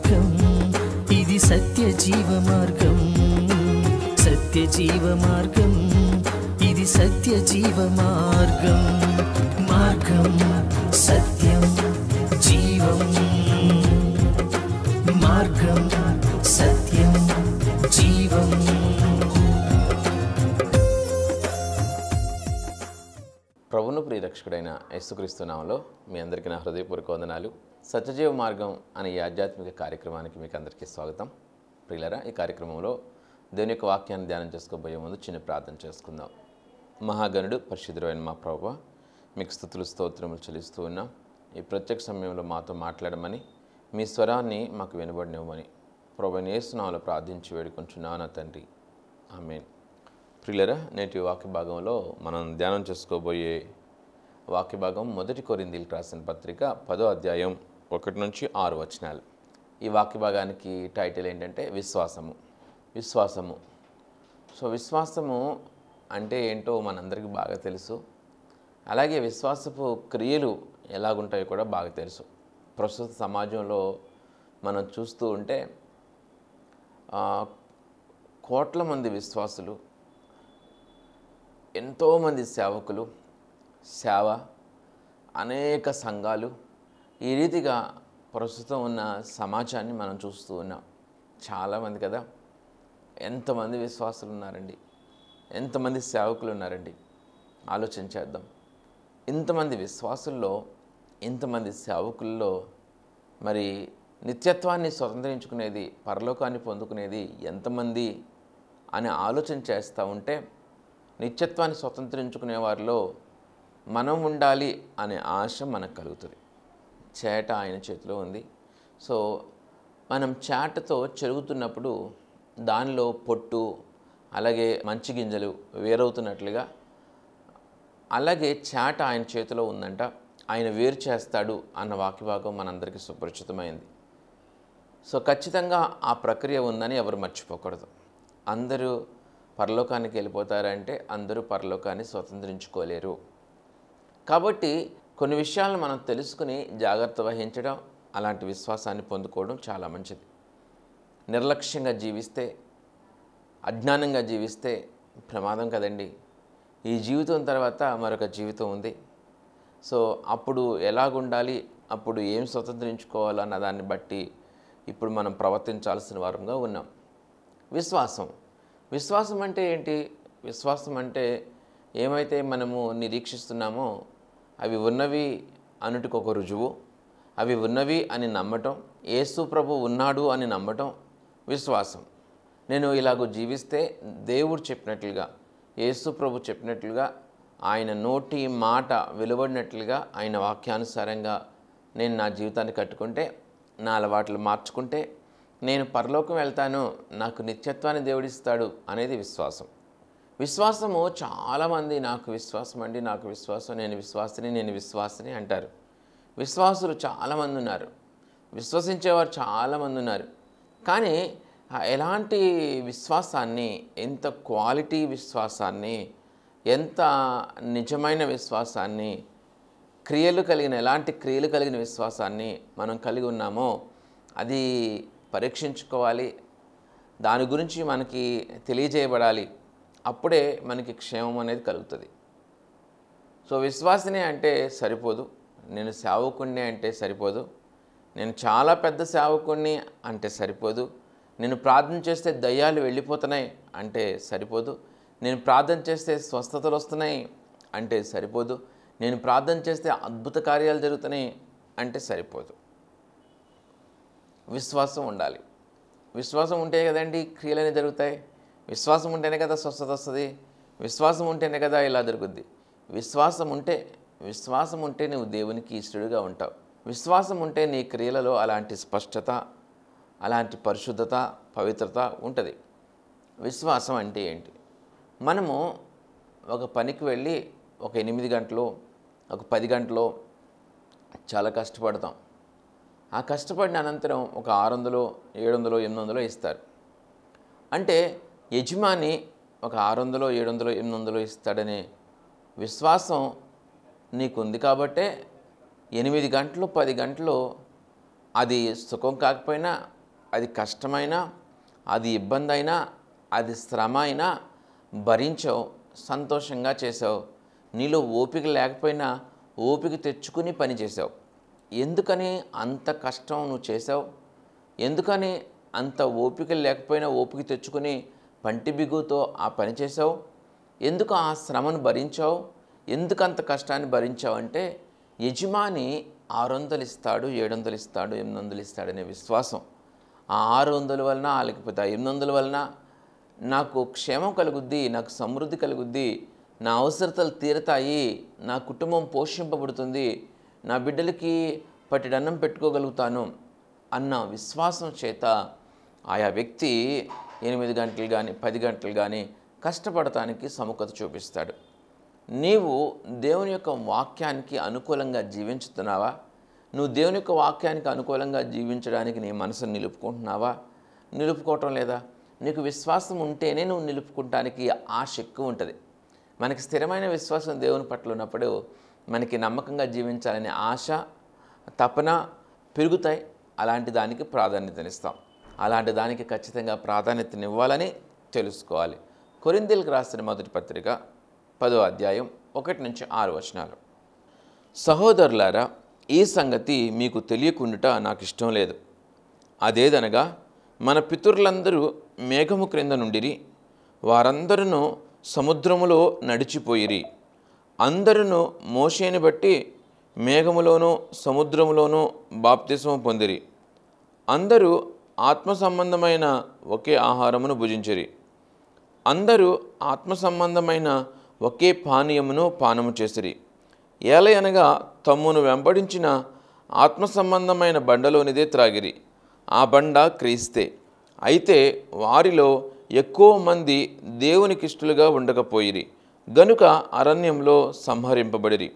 మార్గం, ఇది సత్య జీవ మార్గం. సత్య జీవ మార్గం, ఇది సత్య జీవ మార్గం. మార్గం సత్యం జీవం. మార్గం సత్యం జీవం. ప్రభువును ప్రియరక్షకుడైన యేసుక్రీస్తు నామములో మీ అందరికీ నా హృదయపూర్వక వందనాలు. సత్యజీవ మార్గం అనే ఈ ఆధ్యాత్మిక కార్యక్రమానికి మీకు అందరికీ స్వాగతం. ప్రియులారా, ఈ కార్యక్రమంలో దేవుని యొక్క వాక్యాన్ని ధ్యానం చేసుకోబోయే ముందు చిన్న ప్రార్థన చేసుకుందాం. మహాగణుడు పరిశుద్ధుడైన మా ప్రభువా, మీకు స్తుతులు స్తోత్రములు చెల్లిస్తూ ఉన్నాం. ఈ ప్రత్యేక సమయంలో మాతో మాట్లాడమని, మీ స్వరాన్ని మాకు వినబడినవ్వమని ప్రభువైన యేసు నామములో ప్రార్థించి వేడుకొంచున్నాను నా తండ్రి, ఆమేన్. ప్రియులారా, నేటి వాక్య భాగంలో మనం ధ్యానం చేసుకోబోయే వాక్య భాగం 1 కొరింథీయులకు రాసిన పత్రిక 10వ అధ్యాయం 1 నుంచి 6 వచనాలు. ఈ వాక్య భాగానికి టైటిల్ ఏంటంటే విశ్వాసము. విశ్వాసము. విశ్వాసము అంటే ఏంటో మనందరికీ బాగా తెలుసు. అలాగే విశ్వాసపు క్రియలు ఎలాగుంటాయో కూడా బాగా తెలుసు. ప్రస్తుత సమాజంలో మనం చూస్తూ ఉంటే కోట్ల మంది విశ్వాసులు, ఎంతోమంది సేవకులు, సేవ, అనేక సంఘాలు, ఈ రీతిగా ప్రస్తుతం ఉన్న సమాజాన్ని మనం చూస్తూ ఉన్నాం. చాలామంది కదా, ఎంతమంది విశ్వాసులు ఉన్నారండి, ఎంతమంది సేవకులు ఉన్నారండి. ఆలోచించేద్దాం. ఇంతమంది విశ్వాసుల్లో, ఇంతమంది సేవకుల్లో మరి నిత్యత్వాన్ని స్వతంత్రించుకునేది, పరలోకాన్ని పొందుకునేది ఎంతమంది అని ఆలోచన చేస్తూ ఉంటే, నిత్యత్వాన్ని స్వతంత్రించుకునే వారిలో మనం ఉండాలి అనే ఆశ మనకు కలుగుతుంది. చేట ఆయన చేతిలో ఉంది. మనం చేటతో చెరుగుతున్నప్పుడు దానిలో పొట్టు, అలాగే మంచి గింజలు వేరవుతున్నట్లుగా, అలాగే చేట ఆయన చేతిలో ఉందంట, ఆయన వేరు చేస్తాడు అన్న వాక్యభాగం మనందరికీ సుపరిచితమైంది. ఖచ్చితంగా ఆ ప్రక్రియ ఉందని ఎవరు మర్చిపోకూడదు. అందరూ పరలోకానికి వెళ్ళిపోతారంటే అందరూ పరలోకాన్ని స్వతంత్రించుకోలేరు. కాబట్టి కొన్ని విషయాలను మనం తెలుసుకుని జాగ్రత్త వహించడం, అలాంటి విశ్వాసాన్ని పొందుకోవడం చాలా మంచిది. నిర్లక్ష్యంగా జీవిస్తే, అజ్ఞానంగా జీవిస్తే ప్రమాదం కదండి. ఈ జీవితం తర్వాత మరొక జీవితం ఉంది. అప్పుడు ఎలాగుండాలి, అప్పుడు ఏం స్వతంత్రించుకోవాలన్న దాన్ని బట్టి ఇప్పుడు మనం ప్రవర్తించాల్సిన వారంగా ఉన్నాం. విశ్వాసం. విశ్వాసం అంటే ఏంటి? విశ్వాసం అంటే ఏమైతే మనము నిరీక్షిస్తున్నామో అవి ఉన్నవి అనుటికి ఒక రుజువు, అవి ఉన్నవి అని నమ్మటం, యేసు ప్రభు ఉన్నాడు అని నమ్మటం విశ్వాసం. నేను ఇలాగ జీవిస్తే దేవుడు చెప్పినట్లుగా, యేసు ప్రభు చెప్పినట్లుగా, ఆయన నోటి మాట వెలువడినట్లుగా, ఆయన వాక్యానుసారంగా నేను నా జీవితాన్ని కట్టుకుంటే, నా అలవాట్లు మార్చుకుంటే నేను పరలోకం వెళ్తాను, నాకు నిత్యత్వాన్ని దేవుడిస్తాడు అనేది విశ్వాసం. విశ్వాసము చాలామంది నాకు విశ్వాసం అండి, నాకు విశ్వాసం, నేను విశ్వాసిని అంటారు. విశ్వాసులు చాలామంది ఉన్నారు, విశ్వసించేవారు చాలామంది ఉన్నారు. కానీ ఎలాంటి విశ్వాసాన్ని, ఎంత క్వాలిటీ విశ్వాసాన్ని, ఎంత నిజమైన విశ్వాసాన్ని, ఎలాంటి క్రియలు కలిగిన విశ్వాసాన్ని మనం కలిగి ఉన్నామో అది పరీక్షించుకోవాలి. దాని గురించి మనకి తెలియజేయబడాలి. అప్పుడే మనకి క్షేమం అనేది కలుగుతుంది. విశ్వాసిని అంటే సరిపోదు, నేను సేవకుణ్ణి అంటే సరిపోదు, నేను చాలా పెద్ద సేవకుణ్ణి అంటే సరిపోదు, నేను ప్రార్థన చేస్తే దయ్యాలు వెళ్ళిపోతున్నాయి అంటే సరిపోదు, నేను ప్రార్థన చేస్తే స్వస్థతలు వస్తున్నాయి అంటే సరిపోదు, నేను ప్రార్థన చేస్తే అద్భుత కార్యాలు జరుగుతున్నాయి అంటే సరిపోదు. విశ్వాసం ఉండాలి. విశ్వాసం ఉంటే కదండి క్రియలన్నీ జరుగుతాయి. విశ్వాసం ఉంటేనే కదా స్వస్థత వస్తుంది. విశ్వాసం ఉంటేనే కదా ఇలా జరుగుద్ది. విశ్వాసం ఉంటే నువ్వు దేవునికి ఇష్టడుగా ఉంటావు. విశ్వాసం ఉంటే నీ క్రియలలో అలాంటి స్పష్టత, అలాంటి పరిశుద్ధత, పవిత్రత ఉంటుంది. విశ్వాసం అంటే ఏంటి? మనము ఒక పనికి వెళ్ళి ఒక 8 గంటలు, ఒక 10 గంటలు చాలా కష్టపడతాం. ఆ కష్టపడిన అనంతరం ఒక 600, 700, 800 ఇస్తారు. అంటే యజమాని ఒక 600, 700, 800 ఇస్తాడనే విశ్వాసం నీకుంది కాబట్టే 8 గంటలు 10 గంటలు అది సుఖం కాకపోయినా, అది కష్టమైనా, అది ఇబ్బంది అయినా, అది శ్రమ అయినా భరించావు, సంతోషంగా చేసావు. నీలో ఓపిక లేకపోయినా ఓపిక తెచ్చుకుని పని చేసావు. ఎందుకని అంత కష్టం నువ్వు చేసావు? ఎందుకని అంత ఓపిక లేకపోయినా ఓపిక తెచ్చుకుని పంటి బిగుతో ఆ పని చేసావు? ఎందుకు ఆ శ్రమను భరించావు? ఎందుకు అంత కష్టాన్ని భరించావు అంటే, యజమాని 600 ఇస్తాడు, 700 ఇస్తాడు, 800 ఇస్తాడనే విశ్వాసం. ఆ 600 వలన, లేకపోతే 800 వలన నాకు క్షేమం కలుగుద్ది, నాకు సమృద్ధి కలుగుద్ది, నా అవసరతలు తీరతాయి, నా కుటుంబం పోషింపబడుతుంది, నా బిడ్డలకి పట్టెడన్నం పెట్టుకోగలుగుతాను అన్న విశ్వాసం చేత ఆయా వ్యక్తి 8 గంటలు కానీ 10 గంటలు కానీ కష్టపడటానికి సముఖత చూపిస్తాడు. నీవు దేవుని యొక్క వాక్యానికి అనుకూలంగా జీవించుతున్నావా? నువ్వు దేవుని యొక్క వాక్యానికి అనుకూలంగా జీవించడానికి నీ మనసును నిలుపుకుంటున్నావా? నిలుపుకోవటం లేదా? నీకు విశ్వాసం ఉంటేనే నువ్వు నిలుపుకుంటానికి ఆశ ఎక్కువ ఉంటుంది. మనకి స్థిరమైన విశ్వాసం దేవుని పట్ల ఉన్నప్పుడు మనకి నమ్మకంగా జీవించాలనే ఆశ, తపన పెరుగుతాయి. అలాంటి దానికి ప్రాధాన్యతనిస్తాం. అలాంటి దానికి ఖచ్చితంగా ప్రాధాన్యతనివ్వాలని తెలుసుకోవాలి. కొరింథీయులకు రాసిన మొదటి పత్రిక 10వ అధ్యాయం 1-6 సహోదరులారా, ఈ సంగతి మీకు తెలియకుండుట నాకు ఇష్టం లేదు. అదేదనగా, మన పితరులందరూ మేఘము క్రింద నుండిరి, వారందరూ సముద్రములో నడిచిపోయిరి. అందరూ మోషేని బట్టి మేఘములోనూ సముద్రములోనూ బాప్తిస్మము పొందిరి. అందరూ ఆత్మ సంబంధమైన ఒకే ఆహారమును భుజించిరి. అందరూ ఆత్మ సంబంధమైన ఒకే పానీయమును పానము చేసిరి. ఏలయనగా తమ్మును వెంబడించిన ఆత్మ సంబంధమైన బండలోనిదే త్రాగిరి. ఆ బండ క్రీస్తే. అయితే వారిలో ఎక్కువ మంది దేవునికిష్టులుగా ఉండకపోయిరి గనుక అరణ్యంలో సంహరింపబడిరి.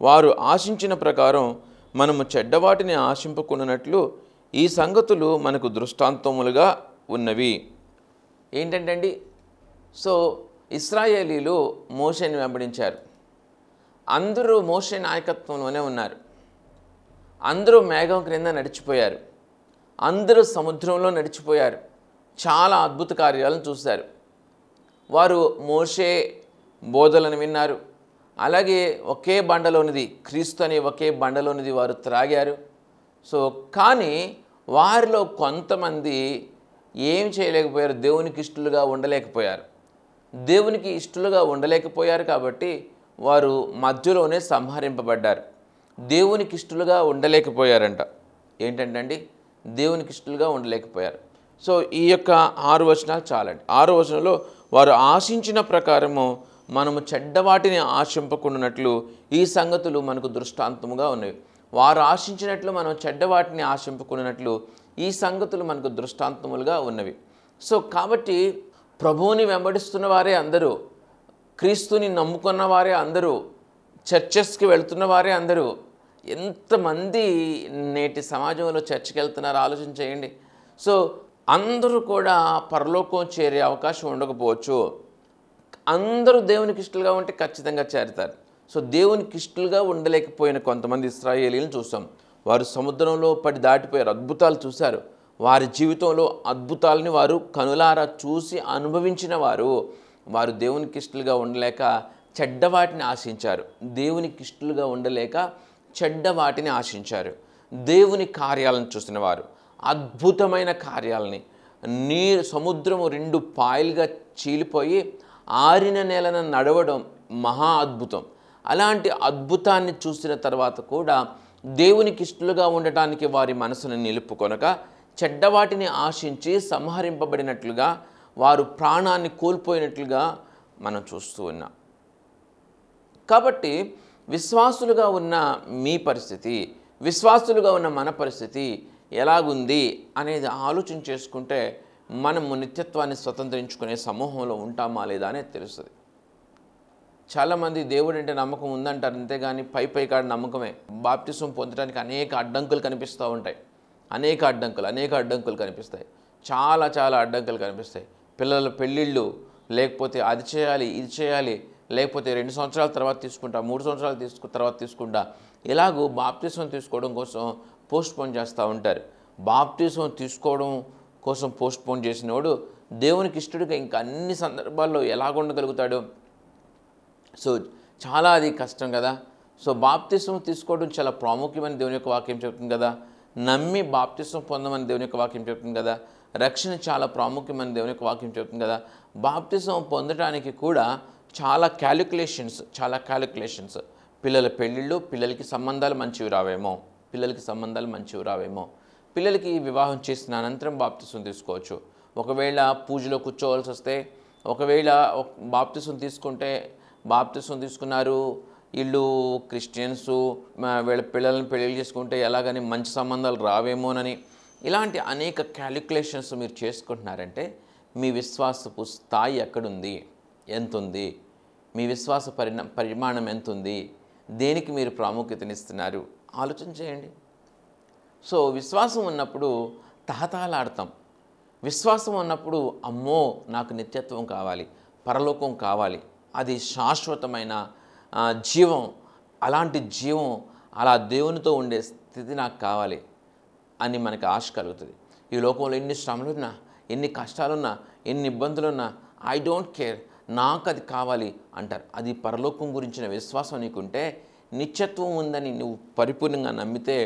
వారు ఆశించిన ప్రకారం మనము చెడ్డవాటిని ఆశింపకున్నట్లు ఈ సంగతులు మనకు దృష్టాంతములుగా ఉన్నవి. ఏంటంటే సో ఇశ్రాయేలీలు మోషేని వెంబడించారు. అందరూ మోషే నాయకత్వంలోనే ఉన్నారు. అందరూ మేఘం క్రింద నడిచిపోయారు. అందరూ సముద్రంలో నడిచిపోయారు. చాలా అద్భుత కార్యాలను చూశారు. వారు మోషే బోధలను విన్నారు. అలాగే ఒకే బండలోనిది, క్రీస్తు అనే ఒకే బండలోనిది వారు త్రాగారు. సో కానీ వారిలో కొంతమంది ఏం చేయలేకపోయారు, దేవునికి ఇష్టలుగా ఉండలేకపోయారు. దేవునికి ఇష్టలుగా ఉండలేకపోయారు కాబట్టి వారు మధ్యలోనే సంహరింపబడ్డారు. దేవునికి ఇష్టలుగా ఉండలేకపోయారంట. ఏంటంటే దేవునికి ఇష్టలుగా ఉండలేకపోయారు. సో ఈ యొక్క 6 వచనాలు చాలండి. 6వ వచనంలో వారు ఆశించిన ప్రకారము మనము చెడ్డవాటిని ఆశింపకుండానట్లు ఈ సంగతులు మనకు దృష్టాంతముగా ఉన్నవి. వారు ఆశించినట్లు మనం చెడ్డవాటిని ఆశింపకుండానట్లు ఈ సంగతులు మనకు దృష్టాంతములుగా ఉన్నవి. సో కాబట్టి ప్రభువుని వెంబడిస్తున్న వారే అందరూ, క్రీస్తుని నమ్ముకున్న వారే అందరూ, చర్చెస్కి వెళ్తున్న వారే అందరూ. ఎంతమంది నేటి సమాజంలో చర్చికి వెళ్తున్నారో ఆలోచన చేయండి. సో అందరూ కూడా పరలోకం చేరే అవకాశం ఉండకపోవచ్చు. అందరూ దేవునికి ఇష్టలుగా ఉంటే ఖచ్చితంగా చేరుతారు. సో దేవునికి ఇష్టలుగా ఉండలేకపోయిన కొంతమంది ఇశ్రాయేలీలను చూసాం. వారు సముద్రంలో పడి దాటిపోయారు, అద్భుతాలు చూశారు. వారి జీవితంలో అద్భుతాలని వారు కనులారా చూసి అనుభవించిన వారు దేవునికి ఇష్టలుగా ఉండలేక చెడ్డవాటిని ఆశించారు. దేవునికి ఇష్టలుగా ఉండలేక చెడ్డవాటిని ఆశించారు. దేవుని కార్యాలను చూసిన వారు అద్భుతమైన కార్యాలని, సముద్రము 2 పాయలుగా చీలిపోయి ఆరిన నేలను నడవడం మహా అద్భుతం. అలాంటి అద్భుతాన్ని చూసిన తర్వాత కూడా దేవునికి ఇష్టలుగా ఉండటానికి వారి మనసును నిలుపుకొనక చెడ్డవాటిని ఆశించి సంహరింపబడినట్లుగా, వారు ప్రాణాన్ని కోల్పోయినట్లుగా మనం చూస్తూ ఉన్నాం. కాబట్టి విశ్వాసులుగా ఉన్న మీ పరిస్థితి, విశ్వాసులుగా ఉన్న మన పరిస్థితి ఎలాగుంది అనేది ఆలోచన చేసుకుంటే మనము నిత్యత్వాన్ని స్వతంత్రించుకునే సమూహంలో ఉంటామా లేదా అనేది తెలుస్తుంది. చాలామంది దేవుడు అంటే నమ్మకం ఉందంటారు, అంతేగాని పై కాడ నమ్మకమే. బాప్తిసం పొందడానికి అనేక అడ్డంకులు కనిపిస్తూ ఉంటాయి. అనేక అడ్డంకులు కనిపిస్తాయి. చాలా అడ్డంకులు కనిపిస్తాయి. పిల్లల పెళ్ళిళ్ళు, లేకపోతే అది చేయాలి, ఇది చేయాలి, లేకపోతే 2 సంవత్సరాల తర్వాత తీసుకుంటా, 3 సంవత్సరాలు తర్వాత తీసుకుంటా, ఇలాగూ బాప్తిసం తీసుకోవడం కోసం పోస్ట్పోన్ చేస్తూ ఉంటారు. బాప్టిజం తీసుకోవడం కోసం పోస్ట్పోన్ చేసినవాడు దేవునికి ఇష్టడుగా ఇంకా అన్ని సందర్భాల్లో ఎలాగ ఉండగలుగుతాడు? సో చాలా అది కష్టం కదా. సో బాప్తిస్మం తీసుకోవడం చాలా ప్రాముఖ్యమని దేవుని యొక్క వాక్యం చెప్తుంది కదా. నమ్మి బాప్తిస్మం పొందమని దేవుని యొక్క వాక్యం చెప్తుంది కదా. రక్షణ చాలా ప్రాముఖ్యమని దేవుని యొక్క వాక్యం చెప్తుంది కదా. బాప్తిస్మం పొందడానికి కూడా చాలా క్యాలిక్యులేషన్స్. పిల్లల పెళ్ళిళ్ళు, పిల్లలకి సంబంధాలు మంచివి రావేమో, పిల్లలకి వివాహం చేసిన అనంతరం బాప్తిస్మం తీసుకోవచ్చు. ఒకవేళ పూజలో కూర్చోవాల్సి వస్తే, ఒకవేళ బాప్తిస్మం తీసుకున్నారు వీళ్ళు క్రిస్టియన్స్, వీళ్ళ పిల్లల్ని పెళ్లి చేసుకుంటే ఎలాగని మంచి సంబంధాలు రావేమోనని, ఇలాంటి అనేక క్యాలిక్యులేషన్స్ మీరు చేసుకుంటున్నారంటే మీ విశ్వాసపు స్థాయి ఎక్కడుంది, ఎంతుంది, మీ విశ్వాస పరిమాణం ఎంతుంది, దేనికి మీరు ప్రాముఖ్యతనిస్తున్నారు ఆలోచన చేయండి. సో విశ్వాసం ఉన్నప్పుడు తహతహలాడతాం. విశ్వాసం ఉన్నప్పుడు అమ్మో నాకు నిత్యత్వం కావాలి, పరలోకం కావాలి, అది శాశ్వతమైన జీవం, అలాంటి జీవం, అలా దేవునితో ఉండే స్థితి నాకు కావాలి అని మనకు ఆశ కలుగుతుంది. ఈ లోకంలో ఎన్ని శ్రమలున్నా, ఎన్ని కష్టాలున్నా, ఎన్ని ఇబ్బందులున్నా ఐ డోంట్ కేర్, నాకు అది కావాలి అంటారు. అది పరలోకం గురించిన విశ్వాసం నీకుంటే, నిత్యత్వం ఉందని నువ్వు పరిపూర్ణంగా నమ్మితే,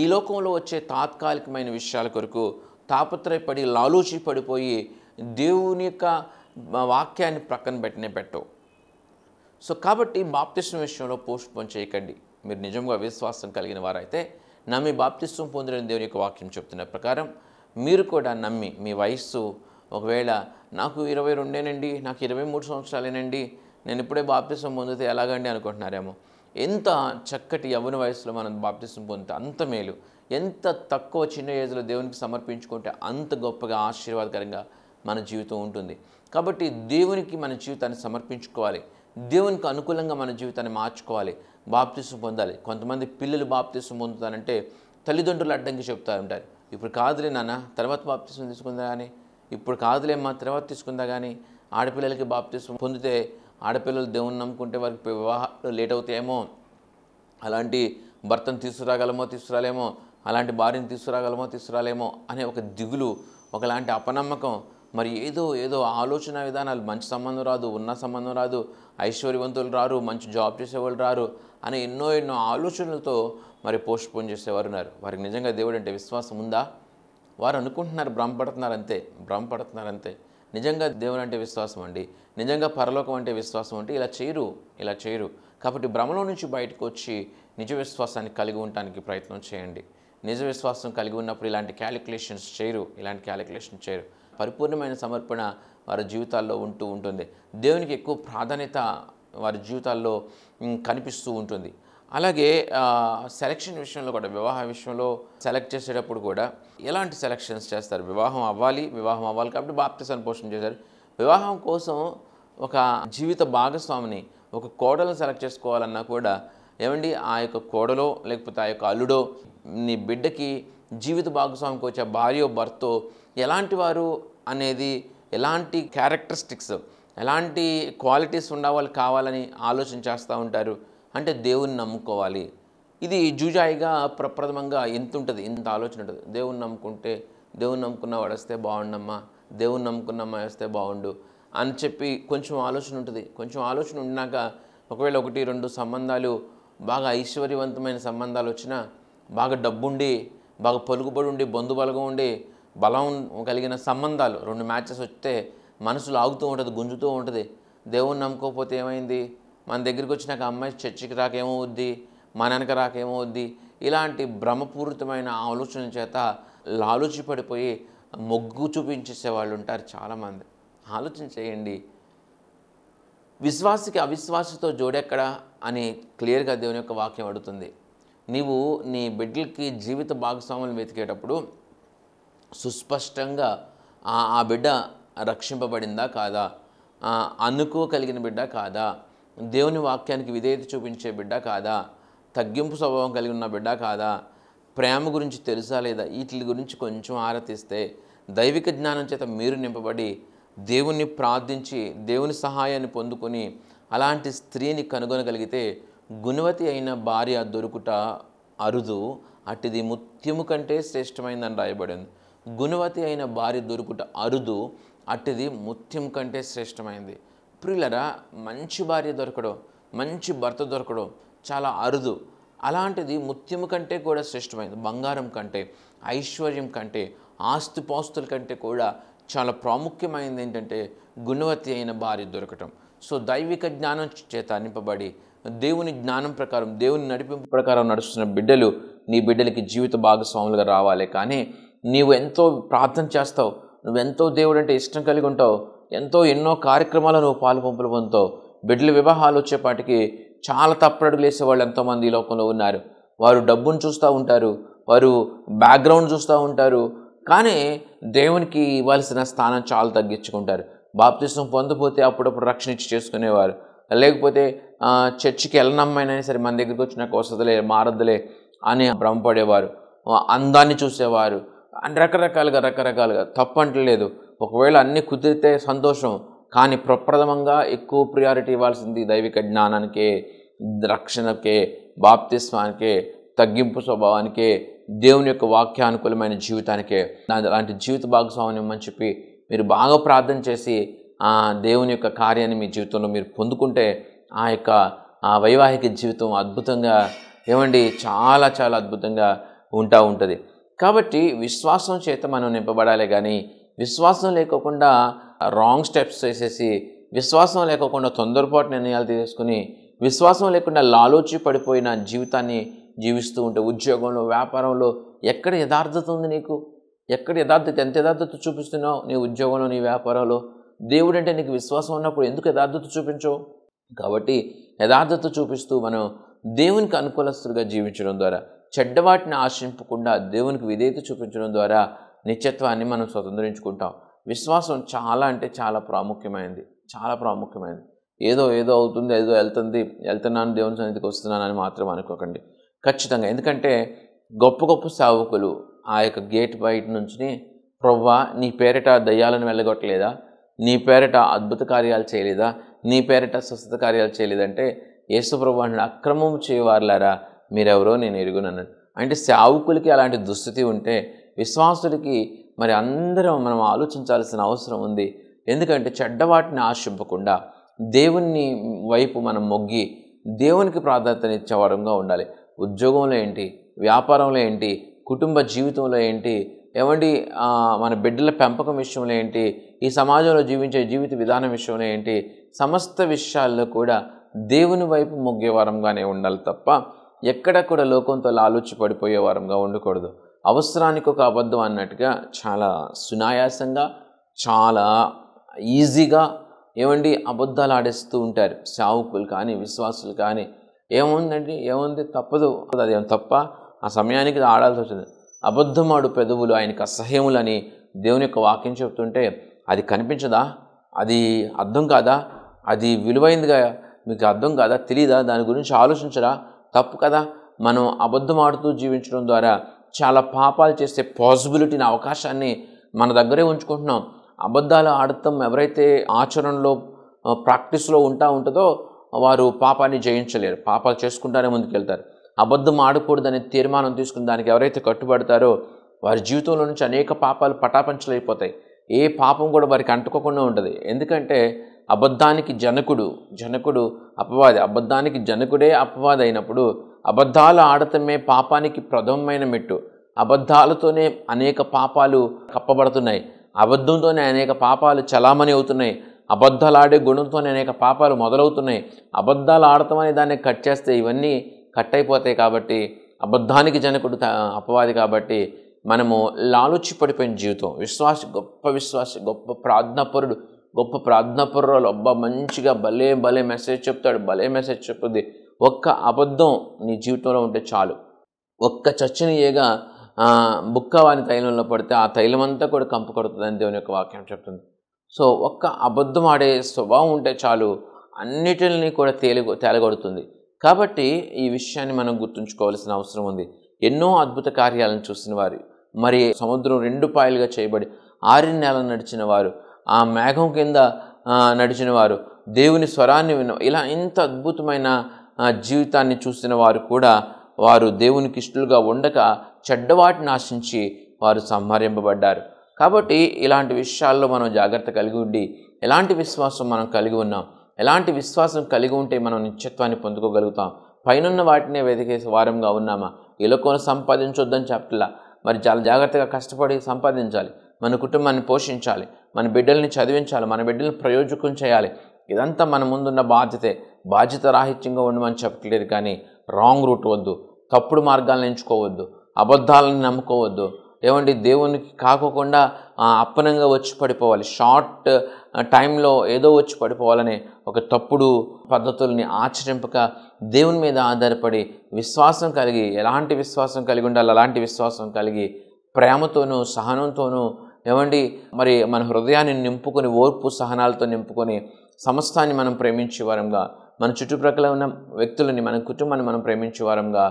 ఈ లోకంలో వచ్చే తాత్కాలికమైన విషయాల కొరకు తాపత్రయపడి లాలూచి పడిపోయి దేవుని యొక్క వాక్యాన్ని ప్రక్కన పెట్టవు. సో కాబట్టి బాప్తిస్మం విషయంలో పోస్ట్పోన్ చేయకండి. మీరు నిజంగా విశ్వాసం కలిగిన వారైతే నమ్మి బాప్తిస్మం పొందిన దేవుని యొక్క వాక్యం చెప్తున్న ప్రకారం మీరు కూడా నమ్మి, మీ వయస్సు ఒకవేళ నాకు 22 నాకు 23 సంవత్సరాలేనండి, నేను ఇప్పుడే బాప్తిస్మం పొందితే ఎలాగండి అనుకుంటున్నారేమో. ఎంత చక్కటి యవ్వన వయసులో మనం బాప్తిస్మం పొందితే అంత మేలు. ఎంత తక్కువ చిన్న ఏజ్లో దేవునికి సమర్పించుకుంటే అంత గొప్పగా ఆశీర్వాదకరంగా మన జీవితం ఉంటుంది. కాబట్టి దేవునికి మన జీవితాన్ని సమర్పించుకోవాలి, దేవునికి అనుకూలంగా మన జీవితాన్ని మార్చుకోవాలి, బాప్తిస్మం పొందాలి. కొంతమంది పిల్లలు బాప్తిస్మం పొందుతానంటే తల్లిదండ్రులు అడ్డంకి చెప్తూ ఉంటారు, ఇప్పుడు కాదులే నాన్న తర్వాత బాప్తిస్మం తీసుకుందా కానీ, ఇప్పుడు కాదులేమ్మా తర్వాత తీసుకుందా కానీ. ఆడపిల్లలకి బాప్తిస్మం పొందితే ఆడపిల్లలు దేవుని నమ్ముకుంటే వారికి వివాహాలు లేట్ అవుతాయేమో, అలాంటి భర్తను తీసుకురాలేమో, అలాంటి భార్యను తీసుకురాలేమో అనే ఒక దిగులు, ఒకలాంటి అపనమ్మకం, మరి ఏదో ఆలోచన విధానాలు, మంచి సంబంధం రాదు, ఉన్న సంబంధం రాదు, ఐశ్వర్యవంతులు రారు, మంచి జాబ్ చేసేవాళ్ళు రారు అనే ఎన్నో ఆలోచనలతో మరి పోస్ట్పోన్ చేసేవారు ఉన్నారు. వారికి నిజంగా దేవుడు అంటే విశ్వాసం ఉందా? వారు అనుకుంటున్నారు, భ్రమపడుతున్నారు అంతే. నిజంగా దేవుడు అంటే విశ్వాసం అండి, నిజంగా పరలోకం అంటే విశ్వాసం అంటే ఇలా చేయరు. కాబట్టి భ్రమలో నుంచి బయటకు వచ్చి నిజ విశ్వాసాన్ని కలిగి ఉండటానికి ప్రయత్నం చేయండి. నిజ విశ్వాసం కలిగి ఉన్నప్పుడు ఇలాంటి క్యాలిక్యులేషన్స్ చేయరు. పరిపూర్ణమైన సమర్పణ వారి జీవితాల్లో ఉంటుంది. దేవునికి ఎక్కువ ప్రాధాన్యత వారి జీవితాల్లో కనిపిస్తూ ఉంటుంది. అలాగే సెలక్షన్ విషయంలో కూడా, వివాహ విషయంలో సెలెక్ట్ చేసేటప్పుడు కూడా ఎలాంటి సెలక్షన్స్ చేస్తారు? వివాహం అవ్వాలి కాబట్టి బాప్తిస్మాన్ని పోషణ చేశారు. వివాహం కోసం ఒక జీవిత భాగస్వామిని, ఒక కోడలను సెలెక్ట్ చేసుకోవాలన్నా కూడా ఏమండి, ఆ యొక్క కోడలో లేకపోతే ఆ యొక్క అల్లుడో, నీ బిడ్డకి జీవిత భాగస్వామికి వచ్చే భార్యో భర్తో ఎలాంటి వారు అనేది, ఎలాంటి క్యారెక్టరిస్టిక్స్, ఎలాంటి క్వాలిటీస్ ఉండవాళ్ళు కావాలని ఆలోచన చేస్తూ ఉంటారు. అంటే దేవుని నమ్ముకోవాలి. ఇది జూజాయిగా ప్రప్రథమంగా ఇంత ఆలోచన ఉంటుంది. దేవుని నమ్ముకున్న వాడు వస్తే బాగుండమ్మా, దేవుని నమ్ముకున్న అమ్మాయి వస్తే బాగుండు అని చెప్పి కొంచెం ఆలోచన ఉంటుంది. కొంచెం ఆలోచన ఉన్నాక ఒకవేళ 1-2 సంబంధాలు, బాగా ఐశ్వర్యవంతమైన సంబంధాలు వచ్చినా, బాగా డబ్బుండి, బాగా పలుకుబడి ఉండి, బంధుబలగం ఉండి, బలం కలిగిన సంబంధాలు 2 మ్యాచెస్ వస్తే మనసు లాగుతూ ఉంటుంది, గుంజుతూ ఉంటుంది. దేవుని నమ్ముకోకపోతే ఏమైంది, మన దగ్గరికి వచ్చినాక అమ్మాయి చర్చికి రాకేమవుద్ది, మన వెనక రాకేమవుద్ది, ఇలాంటి భ్రమపూరితమైన ఆలోచన చేత లాలూచి పడిపోయి మొగ్గు చూపించేసే వాళ్ళు ఉంటారు చాలామంది. ఆలోచన చేయండి, విశ్వాసికి అవిశ్వాసితో జోడెక్కడా అని క్లియర్గా దేవుని యొక్క వాక్యం అడుగుతుంది. నీవు నీ బిడ్డలకి జీవిత భాగస్వాములు వెతికేటప్పుడు సుస్పష్టంగా ఆ బిడ్డ రక్షింపబడిందా కాదా, అనుకోగలిగిన బిడ్డ కాదా, దేవుని వాక్యానికి విధేయత చూపించే బిడ్డ కాదా, తగ్గింపు స్వభావం కలిగి ఉన్న బిడ్డ కాదా, ప్రేమ గురించి తెలుసా లేదా, వీటి గురించి కొంచెం ఆరాధిస్తే దైవిక జ్ఞానం చేత మీరు నింపబడి దేవుణ్ణి ప్రార్థించి దేవుని సహాయాన్ని పొందుకొని అలాంటి స్త్రీని కనుగొనగలిగితే గుణవతి అయిన భార్య దొరుకుట అరుదు. అట్టిది ముత్యము కంటే శ్రేష్టమైందని రాయబడింది. గుణవతి అయిన భార్య దొరుకుట అరుదు, అట్టిది ముత్యం కంటే శ్రేష్టమైంది. ప్రియులరా, మంచి భార్య దొరకడం, మంచి భర్త దొరకడం చాలా అరుదు. అలాంటిది ముత్యము కంటే కూడా శ్రేష్టమైంది. బంగారం కంటే, ఐశ్వర్యం కంటే, ఆస్తిపాస్తుల కంటే కూడా చాలా ప్రాముఖ్యమైనది ఏంటంటే గుణవతి అయిన భార్య దొరకటం. సో దైవిక జ్ఞానం చేత నింపబడి దేవుని జ్ఞానం ప్రకారం, దేవుని నడిపింపు ప్రకారం నడుస్తున్న బిడ్డలు నీ బిడ్డలకి జీవిత భాగస్వాములుగా రావాలి. కానీ నీవు ఎంతో ప్రార్థన చేస్తావు, నువ్వెంతో దేవుడు అంటే ఇష్టం కలిగి ఉంటావు, ఎన్నో కార్యక్రమాలు నువ్వు పాలుపంపులు పొందుతావు. బిడ్డల వివాహాలు వచ్చేపాటికి చాలా తప్పుడుగులు వేసేవాళ్ళు ఎంతోమంది ఈ లోకంలో ఉన్నారు. వారు డబ్బును చూస్తూ ఉంటారు, వారు బ్యాక్గ్రౌండ్ చూస్తూ ఉంటారు, కానీ దేవునికి ఇవ్వాల్సిన స్థానం చాలా తగ్గించుకుంటారు. బాప్తిసం పొందపోతే అప్పుడప్పుడు రక్షణ ఇచ్చి చేసుకునేవారు, లేకపోతే చర్చికి వెళ్ళనమ్మైనా సరే మన దగ్గరికి వచ్చి నాకు వస్తుందిలే, మారద్దులే అని భ్రమపడేవారు, అందాన్ని చూసేవారు, రకరకాలుగా తప్పంటలేదు. ఒకవేళ అన్నీ కుదిరితే సంతోషం, కానీ ప్రప్రథమంగా ఎక్కువ ప్రియారిటీ ఇవ్వాల్సింది దైవిక జ్ఞానానికే, రక్షణకే, బాప్తిస్మానికే, తగ్గింపు స్వభావానికే, దేవుని యొక్క వాక్యానుకూలమైన జీవితానికే. అలాంటి జీవిత భాగస్వామ్యం అని చెప్పి మీరు బాగా ప్రార్థన చేసి దేవుని యొక్క కార్యాన్ని మీ జీవితంలో మీరు పొందుకుంటే ఆ యొక్క వైవాహిక జీవితం అద్భుతంగా చాలా చాలా అద్భుతంగా ఉంటుంది. కాబట్టి విశ్వాసం చేత మనం నింపబడాలి. కానీ విశ్వాసం లేకోకుండా రాంగ్ స్టెప్స్ వేసేసి, విశ్వాసం లేకోకుండా తొందరపాటు నిర్ణయాలు తీసుకుని, విశ్వాసం లేకుండా లాలోచి పడిపోయిన జీవితాన్ని జీవిస్తూ ఉంటే, ఉద్యోగంలో, వ్యాపారంలో ఎక్కడ యథార్థత ఉంది నీకు? ఎక్కడ యథార్థత, ఎంత యథార్థత చూపిస్తున్నావు నీ ఉద్యోగంలో, నీ వ్యాపారంలో? దేవుడు అంటే నీకు విశ్వాసం ఉన్నప్పుడు ఎందుకు యథార్థత చూపించవు? కాబట్టి యథార్థత చూపిస్తూ మనం దేవునికి అనుకూలస్తులుగా జీవించడం ద్వారా, చెడ్డవాటిని ఆశింపకుండా దేవునికి విధేయత చూపించడం ద్వారా నిత్యత్వాన్ని మనం స్వతంత్రించుకుంటాం. విశ్వాసం చాలా అంటే చాలా ప్రాముఖ్యమైనది, చాలా ప్రాముఖ్యమైనది. ఏదో అవుతుంది, వెళ్తున్నాను దేవుని సన్నిధికి వస్తున్నాను అని మాత్రం అనుకోకండి. ఖచ్చితంగా. ఎందుకంటే గొప్ప సేవకులు ఆ యొక్క గేట్ బయట నుంచి, ప్రభువా నీ పేరిట దయ్యాలను వెళ్ళగొట్టలేదా, నీ పేరిట అద్భుత కార్యాలు చేయలేదా, నీ పేరిట స్వస్థత కార్యాలు చేయలేదంటే, యేసు ప్రభువు అన్నాడు, అక్రమం చేయవారులారా మీరెవరో నేను ఎరుగునన్నాడు. అంటే సేవకులకి అలాంటి దుస్థితి ఉంటే విశ్వాసులకి మరి అందరం మనం ఆలోచించాల్సిన అవసరం ఉంది. ఎందుకంటే చెడ్డవాటిని ఆశింపకుండా దేవుని వైపు మనం మొగ్గి దేవునికి ప్రాధాన్యత ఇచ్చేవారంగా ఉండాలి. ఉద్యోగంలో ఏంటి, వ్యాపారంలో ఏంటి, కుటుంబ జీవితంలో ఏంటి, మన బిడ్డల పెంపకం విషయంలో ఏంటి, ఈ సమాజంలో జీవించే జీవిత విధానం విషయంలో ఏంటి, సమస్త విషయాల్లో కూడా దేవుని వైపు మొగ్గే వారంగానే ఉండాలి తప్ప ఎక్కడ కూడా లోకంతో లాలూచి పడిపోయే వారంగా ఉండకూడదు. అవసరానికి ఒక అబద్ధం అన్నట్టుగా చాలా సునాయాసంగా, చాలా ఈజీగా అబద్ధాలు ఆడేస్తూ ఉంటారు సేవకులు కానీ, విశ్వాసులు కానీ. ఏముంది తప్పదు, అదేం తప్ప, ఆ సమయానికి ఆడాల్సి వచ్చింది. అబద్ధమాడు పెదవులు ఆయనకు అసహ్యములని దేవుని యొక్క వాక్యం చెబుతుంటే అది కనిపించదా? అది అర్థం కాదా? అది విలువైందిగా మీకు అర్థం కాదా? తెలీదా? దాని గురించి ఆలోచించరా? తప్పు కదా. మనం అబద్ధం ఆడుతూ జీవించడం ద్వారా చాలా పాపాలు చేసే పాసిబిలిటీని, అవకాశాన్ని మన దగ్గరే ఉంచుకుంటున్నాం. అబద్ధాలు ఆడటం ఎవరైతే ఆచరణలో, ప్రాక్టీస్లో ఉంటుందో వారు పాపాన్ని జయించలేరు, పాపాలు చేసుకుంటానే ముందుకెళ్తారు. అబద్ధం ఆడకూడదనే తీర్మానం తీసుకుని దానికి ఎవరైతే కట్టుబడతారో వారి జీవితంలో నుంచి అనేక పాపాలు పటాపంచలైపోతాయి. ఏ పాపం కూడా వారికి అంటుకోకుండా ఉంటుంది. ఎందుకంటే అబద్ధానికి జనకుడు అపవాది, అబద్ధానికి జనకుడే అపవాది అయినప్పుడు అబద్ధాలు ఆడటమే పాపానికి ప్రథమమైన మెట్టు. అబద్ధాలతోనే అనేక పాపాలు కప్పబడుతున్నాయి, అబద్ధంతోనే అనేక పాపాలు చలామణి అవుతున్నాయి, అబద్ధాలు ఆడే గుణంతోనే అనేక పాపాలు మొదలవుతున్నాయి. అబద్ధాలు ఆడటం అనే దాన్ని కట్ చేస్తే ఇవన్నీ కట్ అయిపోతాయి. కాబట్టి అబద్ధానికి జనకుడు అపవాది. కాబట్టి మనము లాలూచి పడిపోయిన జీవితం, గొప్ప ప్రార్థనాపరుడు అబ్బా మంచిగా భలే మెసేజ్ చెప్తాడు, భలే మెసేజ్ చెప్పుద్ది. ఒక్క అబద్ధం నీ జీవితంలో ఉంటే చాలు. ఒక్క చచ్చిన ఏగా బుక్కవాని తైలంలో పడితే ఆ తైలం అంతా కూడా కంపు కొడుతుందని దేవుని యొక్క వాక్యం చెప్తుంది. సో ఒక్క అబద్ధం ఆడే స్వభావం ఉంటే చాలు, అన్నిటిని కూడా తేలగొడుతుంది. కాబట్టి ఈ విషయాన్ని మనం గుర్తుంచుకోవాల్సిన అవసరం ఉంది. ఎన్నో అద్భుత కార్యాలను చూసిన వారు, మరి సముద్రం 2 పాయలుగా చేయబడి 6 నెలలు నడిచిన వారు, ఆ మేఘం కింద నడిచిన వారు, దేవుని స్వరాన్ని విన్న, ఇలా ఇంత అద్భుతమైన జీవితాన్ని చూసిన వారు కూడా వారు దేవునికి ఇష్టలుగా ఉండక చెడ్డవాటిని ఆశించి వారు సంహరింపబడ్డారు. కాబట్టి ఇలాంటి విషయాల్లో మనం జాగ్రత్త కలిగి ఉండి ఎలాంటి విశ్వాసం మనం కలిగి ఉన్నాం, ఎలాంటి విశ్వాసం కలిగి ఉంటే మనం నిత్యత్వాన్ని పొందుకోగలుగుతాం, పైనున్న వాటినే వెతికే వారంగా ఉన్నామా, ఇలకొని సంపాదించొద్దని చెప్పట్లా, మరి చాలా జాగ్రత్తగా కష్టపడి సంపాదించాలి, మన కుటుంబాన్ని పోషించాలి, మన బిడ్డల్ని చదివించాలి, మన బిడ్డల్ని ప్రయోజకం చేయాలి. ఇదంతా మన ముందున్న బాధ్యతే. బాధ్యత రాహిత్యంగా ఉండమని చెప్పట్లేదు, కానీ రాంగ్ రూట్ వద్దు, తప్పుడు మార్గాలను ఎంచుకోవద్దు, అబద్ధాలను నమ్ముకోవద్దు. ఏమండి, దేవునికి కాకోకుండా అప్పనంగా వచ్చి పడిపోవాలి, షార్ట్ టైంలో ఏదో వచ్చి పడిపోవాలనే ఒక తప్పుడు పద్ధతుల్ని ఆచరింపక దేవుని మీద ఆధారపడి విశ్వాసం కలిగి, ఎలాంటి విశ్వాసం కలిగి ఉండాలి అలాంటి విశ్వాసం కలిగి ప్రేమతోనూ సహనంతోనూ ఏమండి మరి మన హృదయాన్ని నింపుకొని ఓర్పు సహనాలతో నింపుకొని సమస్తాన్ని మనం ప్రేమించే వారంగా, మన చుట్టుప్రక్కల ఉన్న వ్యక్తులని, మన కుటుంబాన్ని మనం ప్రేమించే వారంగా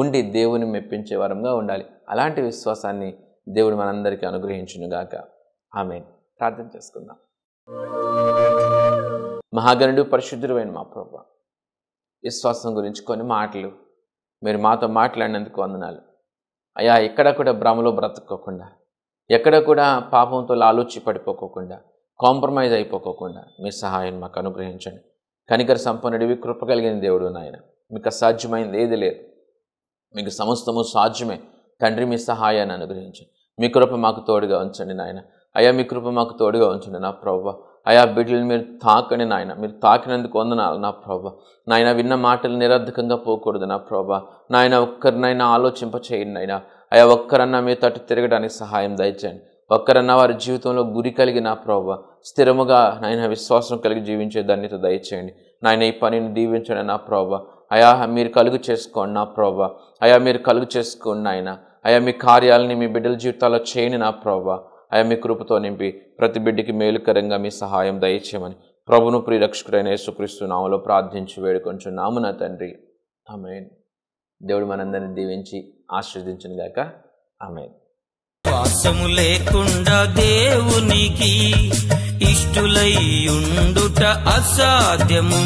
ఉండి దేవుని మెప్పించే వారంగా ఉండాలి. అలాంటి విశ్వాసాన్ని దేవుడు మనందరికీ అనుగ్రహించునుగాక. ఆమేన్. ప్రార్థన చేసుకుందాం. మహాగణుడు పరిశుద్ధుడైన మా ప్రభువా, విశ్వాసం గురించి కొన్ని మాటలు మీరు మాతో మాట్లాడినందుకు వందనాలు అయ్యా. ఎక్కడ కూడా భ్రమలో బ్రతుక్కోకుండా, ఎక్కడ కూడా పాపంతో లాలూచి పడిపోకోకుండా, కాంప్రమైజ్ అయిపోకోకుండా మీ సహాయం మాకు అనుగ్రహించండి. కనికర సంపన్నుడివి, కృప కలిగిన దేవుడు నాయన, మీకు అసాధ్యమైనది ఏది లేదు, మీకు సమస్తము సాధ్యమే తండ్రి. మీ సహాయాన్ని అనుగ్రహించండి, మీ కృప మాకు తోడుగా ఉంచండి నాయన. అయ్యా మీ కృప మాకు తోడుగా ఉంచండి నా ప్రభువా. అయా బిడ్డలను మీరు తాకండి నాయన, మీరు తాకినందుకు వందనాలు నా ప్రభువా. నాయన విన్న మాటలు నిరర్ధకంగా పోకూడదు నా ప్రభువా. నాయన ఒక్కరినైనా ఆలోచింప చేయండి నాయన. అయా ఒక్కరన్నా మీ తట్టు తిరగడానికి సహాయం దయచేయండి. ఒక్కరన్నా వారి జీవితంలో గురి కలిగి నా ప్రభువా స్థిరముగా నాయన విశ్వాసం కలిగి జీవించే ధన్యత దయచేయండి నాయన. ఈ పనిని దీవించండి నా ప్రభువా. అయా మీరు కలుగు చేసుకోండి నా ప్రభువా. అయా మీరు కలుగు చేసుకోండి నాయన. అయా మీ కార్యాలని మీ బిడ్డల జీవితాల్లో చేయండి నా ప్రభువా. అయా మీ కృపతో నింపి ప్రతి బిడ్డకి మేలుకరంగా మీ సహాయం దయచేయమని ప్రభును ప్రియరక్షకుడైన యేసుక్రీస్తు నామములో ప్రార్థించి వేడుకొంచున్నాము నా తండ్రి. ఆమేన్. దేవుడు మనందరిని దీవించి ఆశీర్వదించును గాక. ఆమేన్. విశ్వాసము లేకుండా దేవునికి ఇష్టులై ఉండుట అసాధ్యము.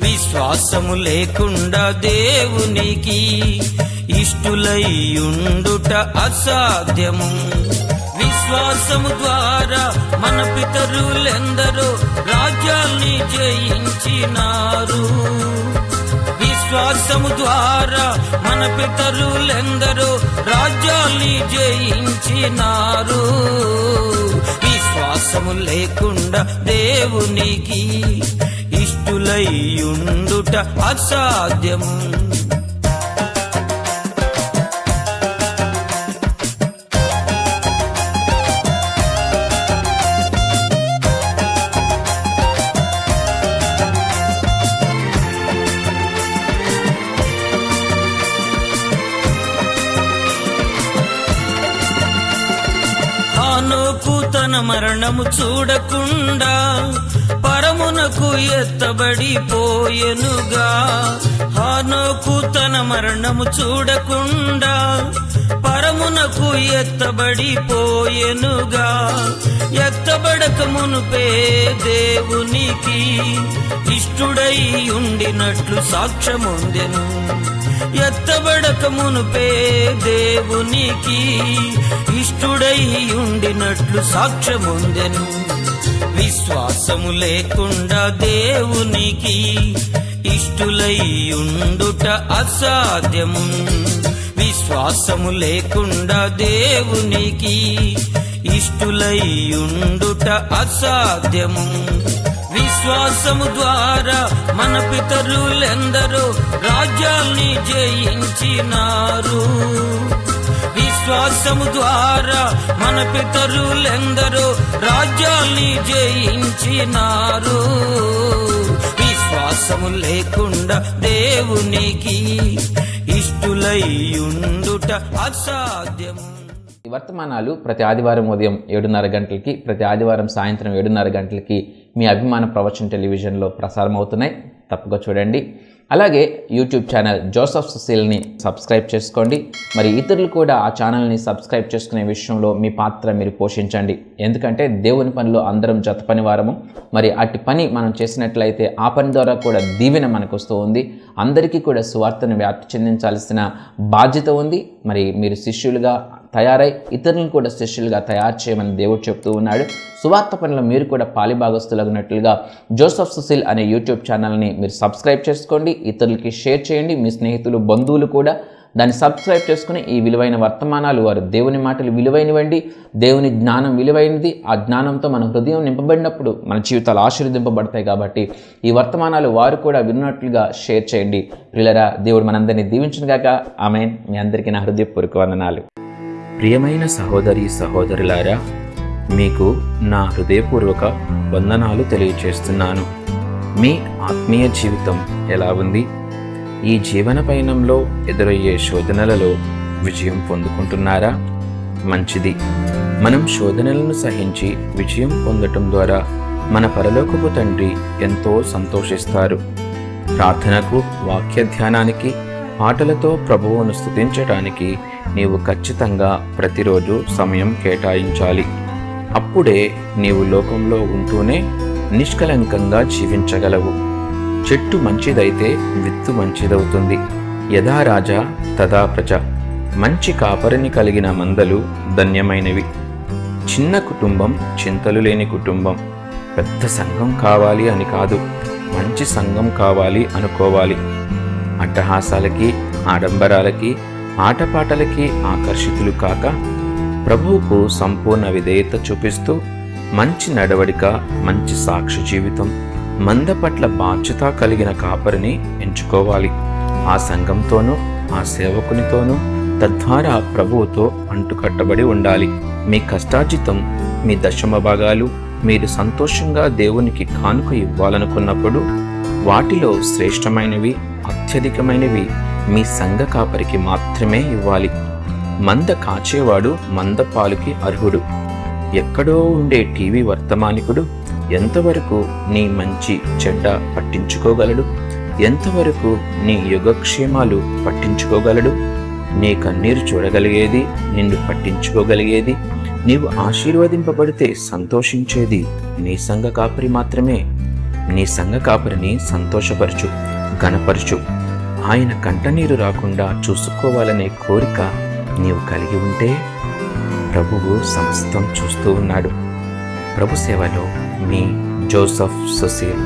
విశ్వాసము లేకుండా దేవునికి ఇష్టులై ఉండుట అసాధ్యము. విశ్వాసము ద్వారా మన పితరులెందరో రాజ్యాల్ని జయించినారు. విశ్వాసము ద్వారా మన పితరులెందరో రాజ్యాల్ని జయించినారు. విశ్వాసము లేకుండా దేవునికి ఇష్టులై ఉండుట అసాధ్యము. హానోకు తన మరణము చూడకుండా పరమునకు ఎత్తబడిపోయెనుగా. హానోకు తన మరణము చూడకుండా పరమునకు ఎత్తబడిపోయెనుగా. ఎత్తబడక మునుపే దేవునికి ఇష్టుడై ఉండినట్లు సాక్ష్యముందెను. ఎత్తబడక మునుపే దేవునికి ఇష్టుడై ఉండినట్లు సాక్ష్యముందెను. విశ్వాసము లేకుండా దేవునికి ఇష్టులై ఉండుట అసాధ్యము. విశ్వాసము లేకుండా దేవునికి ఇష్టులై ఉండుట అసాధ్యము. విశ్వాసము ద్వారా మన పితరులెందరో రాజ్యాల్ని జయించినారు. విశ్వాసము ద్వారా మన పితరులెందరో రాజ్యాల్ని జయించినారు. విశ్వాసము లేకుండా దేవునికి ఇష్టులై ఉండుట అసాధ్యము. ఈ వర్తమానాలు ప్రతి ఆదివారం ఉదయం 7:30 గంటలకి, ప్రతి ఆదివారం సాయంత్రం 7:30 గంటలకి మీ అభిమాన ప్రవచన టెలివిజన్లో ప్రసారం అవుతున్నాయి. తప్పగా చూడండి. అలాగే యూట్యూబ్ ఛానల్ జోసఫ్ సుశీల్ని సబ్స్క్రైబ్ చేసుకోండి. మరి ఇతరులు కూడా ఆ ఛానల్ని సబ్స్క్రైబ్ చేసుకునే విషయంలో మీ పాత్ర మీరు పోషించండి. ఎందుకంటే దేవుని పనిలో అందరం జత పని వారము. మరి అట్టి పని మనం చేసినట్లయితే ఆ పని ద్వారా కూడా దీవెన మనకు వస్తూ ఉంది. అందరికీ కూడా సువార్తను వ్యాప్తి చెందించాల్సిన బాధ్యత ఉంది. మరి మీరు శిష్యులుగా తయారై ఇతరులను కూడా శిష్యులుగా తయారు చేయమని దేవుడు చెప్తూ ఉన్నాడు. సువార్త పనిలో మీరు కూడా పాలిభాగస్తులగినట్లుగా జోసెఫ్ సుశీల్ అనే యూట్యూబ్ ఛానల్ని మీరు సబ్స్క్రైబ్ చేసుకోండి, ఇతరులకి షేర్ చేయండి. మీ స్నేహితులు బంధువులు కూడా దాన్ని సబ్స్క్రైబ్ చేసుకుని ఈ విలువైన వర్తమానాలు, వారు దేవుని మాటలు విలువైనవండి, దేవుని జ్ఞానం విలువైనది. ఆ జ్ఞానంతో మన హృదయం నింపబడినప్పుడు మన జీవితాలు ఆశీర్వదింపబడతాయి. కాబట్టి ఈ వర్తమానాలు వారు కూడా విన్నట్లుగా షేర్ చేయండి. ప్రియులారా, దేవుడు మనందరినీ దీవించును గాక. ఆమేన్. మీ అందరికీ నా హృదయపూర్వక వందనాలు. ప్రియమైన సహోదరి సహోదరులారా, మీకు నా హృదయపూర్వక వందనాలు తెలియచేస్తున్నాను. మీ ఆత్మీయ జీవితం ఎలా ఉంది? ఈ జీవన పయనంలో ఎదురయ్యే శోధనలలో విజయం పొందుకుంటున్నారా? మంచిది. మనం శోధనలను సహించి విజయం పొందటం ద్వారా మన పరలోకపు తండ్రి ఎంతో సంతోషిస్తారు. ప్రార్థనకు, వాక్య ధ్యానానికి, పాటలతో ప్రభువును స్తుతించటానికి నీవు ఖచ్చితంగా ప్రతిరోజు సమయం కేటాయించాలి. అప్పుడే నీవు లోకంలో ఉంటూనే నిష్కలంకంగా జీవించగలవు. చెట్టు మంచిదైతే విత్తు మంచిదవుతుంది. యథా రాజా తదా ప్రజ. మంచి కాపరిని కలిగిన మందలు ధన్యమైనవి. చిన్న కుటుంబం చింతలు లేని కుటుంబం. పెద్ద సంఘం కావాలి అని కాదు, మంచి సంఘం కావాలి అనుకోవాలి. అట్టహాసాలకి, ఆడంబరాలకి, ఆటపాటలకి ఆకర్షితులు కాక ప్రభువుకు సంపూర్ణ విధేయత చూపిస్తూ మంచి నడవడిక, మంచి సాక్షి జీవితం, మంద పట్ల బాధ్యత కలిగిన కాపరిని ఎంచుకోవాలి. ఆ సంఘంతోనూ ఆ సేవకునితోనూ తద్వారా ప్రభువుతో అంటుకట్టబడి ఉండాలి. మీ కష్టార్జితం, మీ దశమ భాగాలు మీరు సంతోషంగా దేవునికి కానుక ఇవ్వాలనుకున్నప్పుడు వాటిలో శ్రేష్టమైనవి, అత్యధికమైనవి మీ సంఘ కాపరికి మాత్రమే ఇవ్వాలి. మంద కాచేవాడు మంద పాలుకి అర్హుడు. ఎక్కడో ఉండే టీవీ వర్తమానికుడు ఎంతవరకు నీ మంచి చెడ్డ పట్టించుకోగలడు? ఎంతవరకు నీ యోగక్షేమాలు పట్టించుకోగలడు? నీ కన్నీరు చూడగలిగేది, నిన్ను పట్టించుకోగలిగేది, నీవు ఆశీర్వదింపబడితే సంతోషించేది నీ సంఘ కాపరి మాత్రమే. నీ సంఘ కాపరిని సంతోషపరచు, ఘనపరచు. ఆయన కంటనీరు రాకుండా చూసుకోవాలనే కోరిక నీవు కలిగి ఉంటే ప్రభువు సమస్తం చూస్తూ ఉన్నాడు. ప్రభు సేవలో మీ జోసెఫ్ సుశీల్.